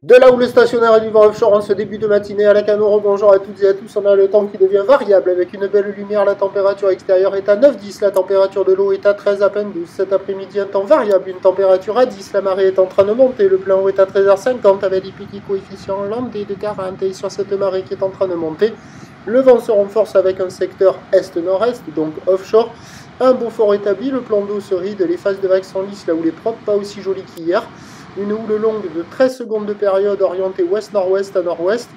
De là où le stationnaire est du vent offshore en ce début de matinée à la Canoro, bonjour à toutes et à tous, on a le temps qui devient variable avec une belle lumière, la température extérieure est à 9-10, la température de l'eau est à 13 à peine 12, cet après-midi un temps variable, une température à 10, la marée est en train de monter, le plein eau est à 13h50 avec des petits coefficients landais de 40 et sur cette marée qui est en train de monter, le vent se renforce avec un secteur est-nord-est, donc offshore, un beau fort établi, le plan d'eau se ride, les phases de vagues sont lisses là où les propres, pas aussi jolies qu'hier. Une houle longue de 13 secondes de période orientée ouest-nord-ouest à nord-ouest.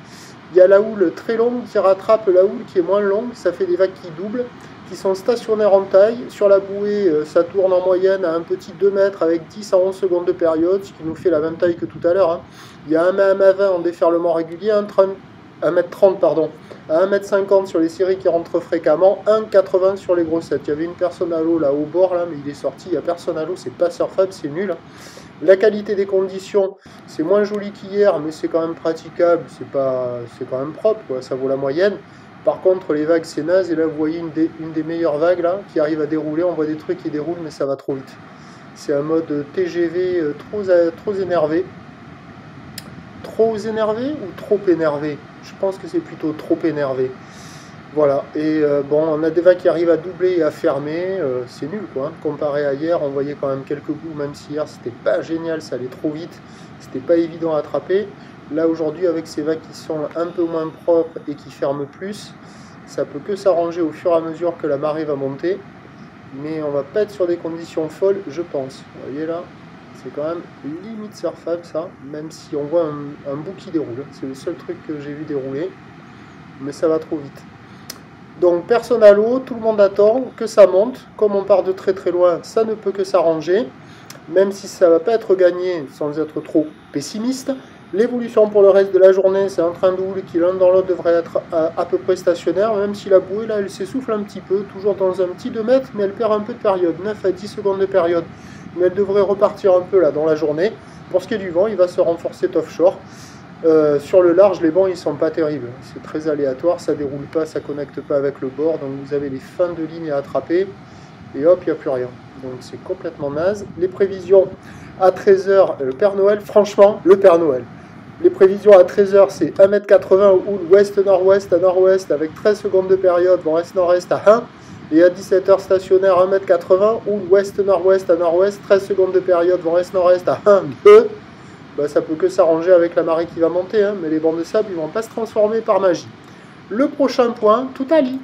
Il y a la houle très longue qui rattrape la houle qui est moins longue, ça fait des vagues qui doublent, qui sont stationnaires en taille. Sur la bouée, ça tourne en moyenne à un petit 2 mètres avec 10 à 11 secondes de période, ce qui nous fait la même taille que tout à l'heure. Il y a 1 à 20 en déferlement régulier, 1m30 pardon, à 1m50 sur les séries qui rentrent fréquemment, 1m80 sur les grossettes. Il y avait une personne à l'eau là au bord, là, mais il est sorti, il n'y a personne à l'eau, c'est pas surfable, c'est nul. La qualité des conditions, c'est moins joli qu'hier, mais c'est quand même praticable, c'est quand même propre, quoi, ça vaut la moyenne. Par contre, les vagues, c'est naze, et là, vous voyez une des meilleures vagues, là, qui arrive à dérouler, on voit des trucs qui déroulent, mais ça va trop vite. C'est un mode TGV trop énervé. Trop énervé ou trop énervé? Je pense que c'est plutôt trop énervé. Voilà, et bon, on a des vagues qui arrivent à doubler et à fermer, c'est nul quoi, comparé à hier, on voyait quand même quelques coups, même si hier c'était pas génial, ça allait trop vite, c'était pas évident à attraper. Là aujourd'hui, avec ces vagues qui sont un peu moins propres et qui ferment plus, ça peut que s'arranger au fur et à mesure que la marée va monter, mais on va pas être sur des conditions folles, je pense. Vous voyez là, c'est quand même limite surfable ça, même si on voit un bout qui déroule, c'est le seul truc que j'ai vu dérouler, mais ça va trop vite. Donc personne à l'eau, tout le monde attend que ça monte. Comme on part de très très loin, ça ne peut que s'arranger. Même si ça ne va pas être gagné sans être trop pessimiste. L'évolution pour le reste de la journée, c'est un train de houle qui l'un dans l'autre devrait être à peu près stationnaire. Même si la bouée là, elle s'essouffle un petit peu, toujours dans un petit 2 mètres, mais elle perd un peu de période, 9 à 10 secondes de période. Mais elle devrait repartir un peu là dans la journée. Pour ce qui est du vent, il va se renforcer offshore. Sur le large, les bancs ils sont pas terribles, c'est très aléatoire, ça déroule pas, ça connecte pas avec le bord, donc vous avez les fins de ligne à attraper, et hop, il n'y a plus rien. Donc c'est complètement naze. Les prévisions à 13h, le Père Noël, franchement, le Père Noël. Les prévisions à 13h, c'est 1m80 houle ouest-nord-ouest à nord-ouest, avec 13 secondes de période, vent est-nord-est à 1, et à 17h stationnaire 1m80 houle ouest-nord-ouest à nord-ouest, 13 secondes de période, vent est-nord-est à 1, 2. Bah, ça peut que s'arranger avec la marée qui va monter, hein, mais les bancs de sable ils vont pas se transformer par magie. Le prochain point, tout à lit.